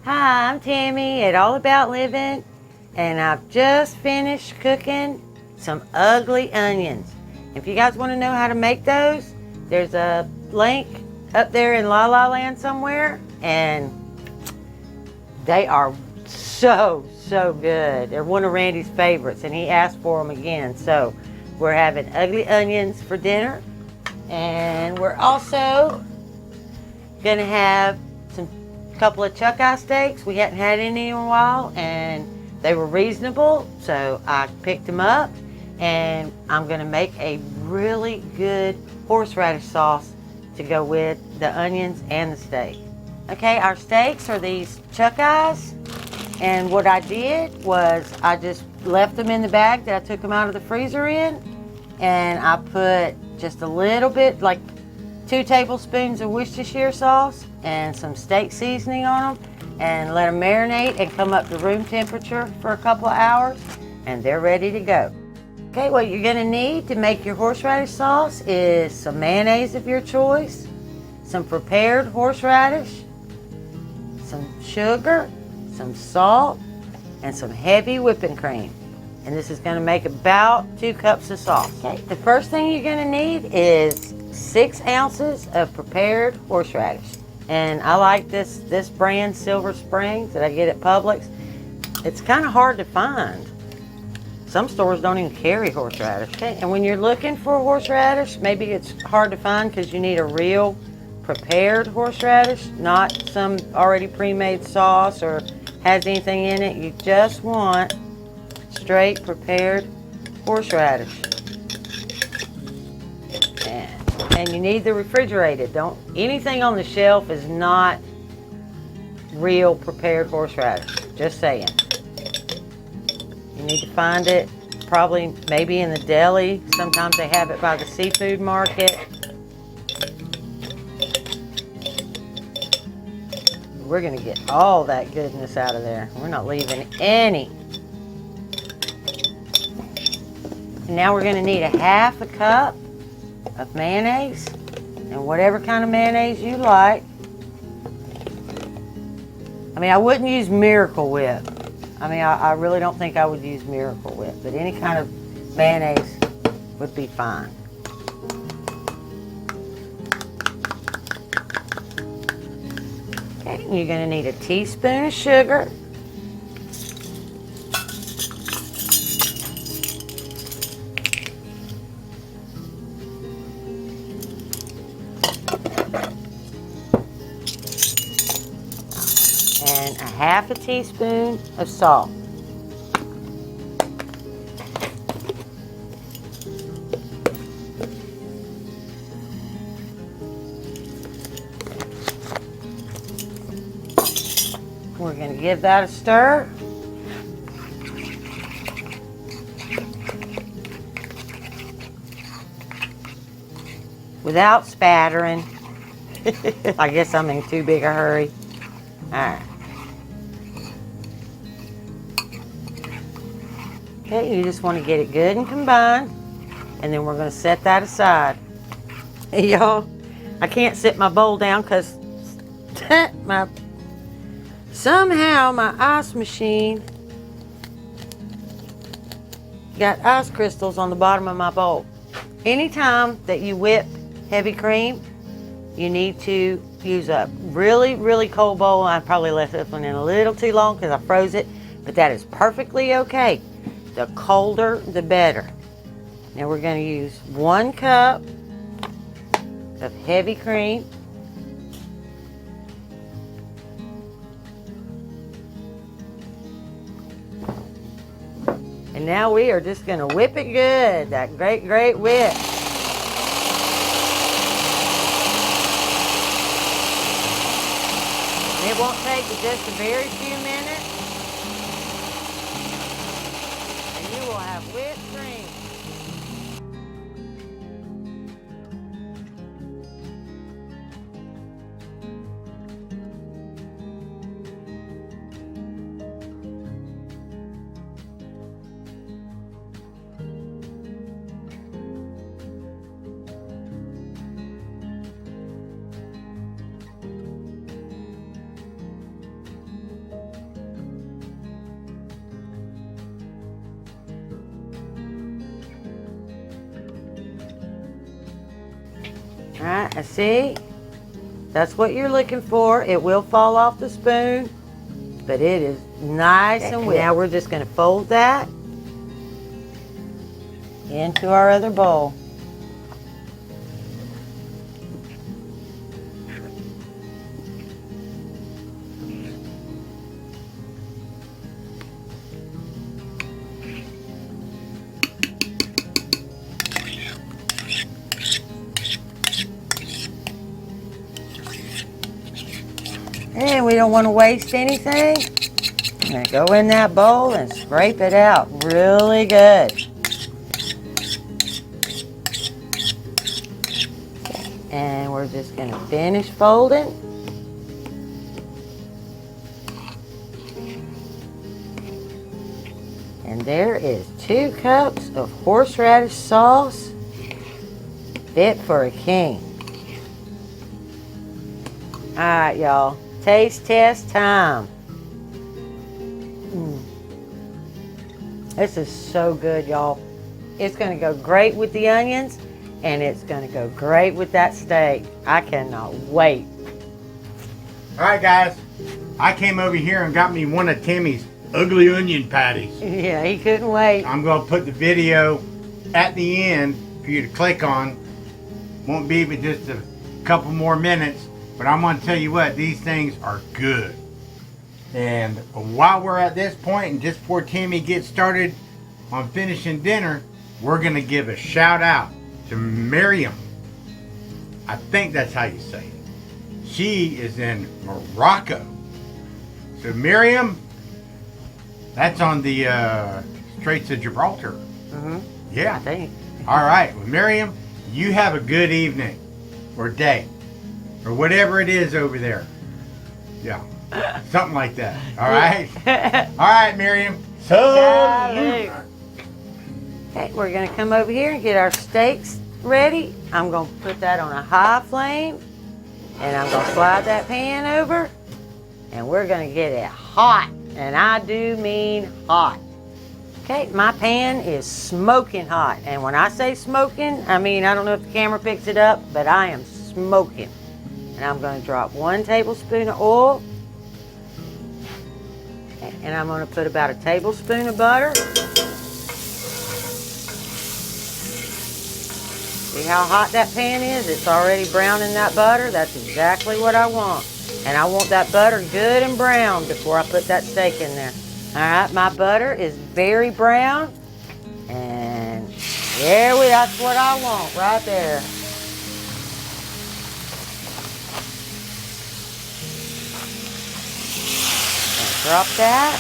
Hi, I'm Tammy at All About Living, and I've just finished cooking some ugly onions. If you guys want to know how to make those, there's a link up there in La La Land somewhere, and they are so good. They're one of Randy's favorites, and he asked for them again. So we're having ugly onions for dinner, and we're also gonna have some couple of chuck eye steaks. We hadn't had any in a while, and they were reasonable, so I picked them up, and I'm gonna make a really good horseradish sauce to go with the onions and the steak. Okay, our steaks are these chuck eyes, and what I did was I just left them in the bag that I took them out of the freezer in, and I put just a little bit, like 2 tablespoons of Worcestershire sauce and some steak seasoning on them, and let them marinate and come up to room temperature for a couple of hours, and they're ready to go. Okay, what you're gonna need to make your horseradish sauce is some mayonnaise of your choice, some prepared horseradish, some sugar, some salt, and some heavy whipping cream. And this is gonna make about 2 cups of sauce. Okay, the first thing you're gonna need is 6 ounces of prepared horseradish. And I like this brand, Silver Springs, that I get at Publix. It's kind of hard to find. Some stores don't even carry horseradish. Okay, and when you're looking for horseradish, maybe it's hard to find because you need a real prepared horseradish, not some already pre-made sauce or has anything in it. You just want straight prepared horseradish. And you need the refrigerated. Anything on the shelf is not real prepared horseradish. Just saying. You need to find it probably maybe in the deli. Sometimes they have it by the seafood market. We're going to get all that goodness out of there. We're not leaving any. And now we're going to need a half a cup of mayonnaise, and whatever kind of mayonnaise you like. I mean, I wouldn't use Miracle Whip. I mean, I really don't think I would use Miracle Whip, but any kind of mayonnaise would be fine. Okay, you're going to need a teaspoon of sugar, and a half a teaspoon of salt. We're going to give that a stir. Without spattering. I guess I'm in too big a hurry. All right. Okay, you just want to get it good and combined, and then we're going to set that aside. Hey, y'all, I can't sit my bowl down because somehow my ice machine got ice crystals on the bottom of my bowl. Anytime that you whip heavy cream, you need to use a really cold bowl. I probably left this one in a little too long because I froze it, but that is perfectly okay. The colder, the better. Now we're going to use 1 cup of heavy cream. And now we are just going to whip it good. That great whip. And it won't take but just a very few minutes. And you will have whipped cream. right, see? That's what you're looking for. It will fall off the spoon, but it is nice and wet. Now we're just going to fold that into our other bowl. And we don't want to waste anything. I'm going to go in that bowl and scrape it out really good. And we're just going to finish folding. And there is 2 cups of horseradish sauce, fit for a king. All right, y'all. Taste test time. This is so good, y'all. It's going to go great with the onions, and it's going to go great with that steak. I cannot wait. All right, guys. I came over here and got me one of Tammy's ugly onion patties. Yeah, he couldn't wait. I'm going to put the video at the end for you to click on. Won't be but just a couple more minutes. But I'm going to tell you what, these things are good. And while we're at this point, and just before Tammy gets started on finishing dinner, we're going to give a shout out to Miriam. I think that's how you say it. She is in Morocco. So Miriam, that's on the Straits of Gibraltar. Yeah. I think. All right. Well, Miriam, you have a good evening or day. Or whatever it is over there. Yeah. Something like that. All right? All right, Miriam. Salute. Okay, we're going to come over here and get our steaks ready. I'm going to put that on a high flame. And I'm going to slide that pan over. And we're going to get it hot. And I do mean hot. Okay, my pan is smoking hot. And when I say smoking, I mean, I don't know if the camera picks it up, but I am smoking. And I'm going to drop 1 tablespoon of oil. And I'm going to put about a tablespoon of butter. See how hot that pan is? It's already brown in that butter. That's exactly what I want. And I want that butter good and brown before I put that steak in there. All right, my butter is very brown. And that's what I want right there. Drop that,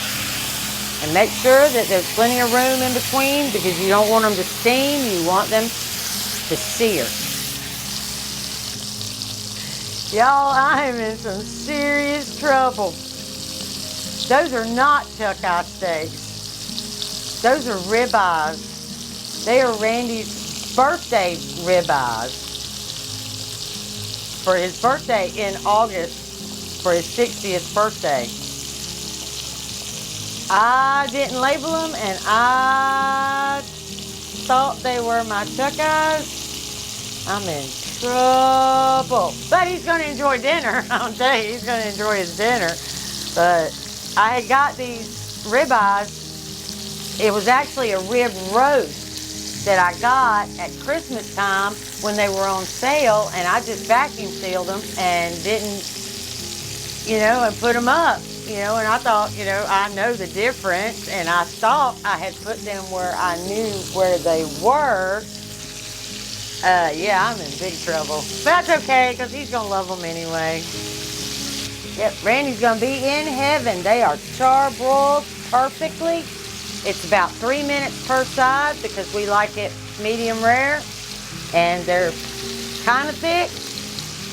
and make sure that there's plenty of room in between because you don't want them to steam, you want them to sear. Y'all, I am in some serious trouble. Those are not chuck eye steaks. Those are ribeyes. They are Randy's birthday ribeyes. For his birthday in August, for his 60th birthday. I didn't label them, and I thought they were my chuck eyes. I'm in trouble. But he's going to enjoy dinner. I'll tell you, he's going to enjoy his dinner. But I had got these ribeyes. It was actually a rib roast that I got at Christmas time when they were on sale, and I just vacuum sealed them and didn't, and put them up. And I thought, I know the difference, and I thought I had put them where I knew where they were. I'm in big trouble. But that's okay, because he's going to love them anyway. Yep, Randy's going to be in heaven. They are charbroiled perfectly. It's about 3 minutes per side, because we like it medium rare, and they're kind of thick.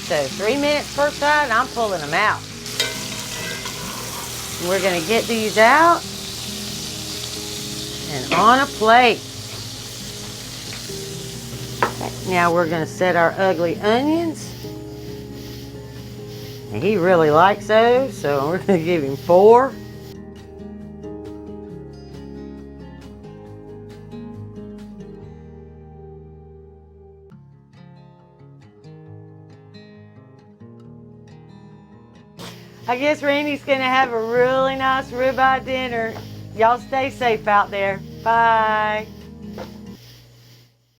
So 3 minutes per side, and I'm pulling them out. We're going to get these out and on a plate. Now we're going to set our ugly onions. And he really likes those, so we're going to give him 4. I guess Randy's going to have a really nice ribeye dinner. Y'all stay safe out there. Bye.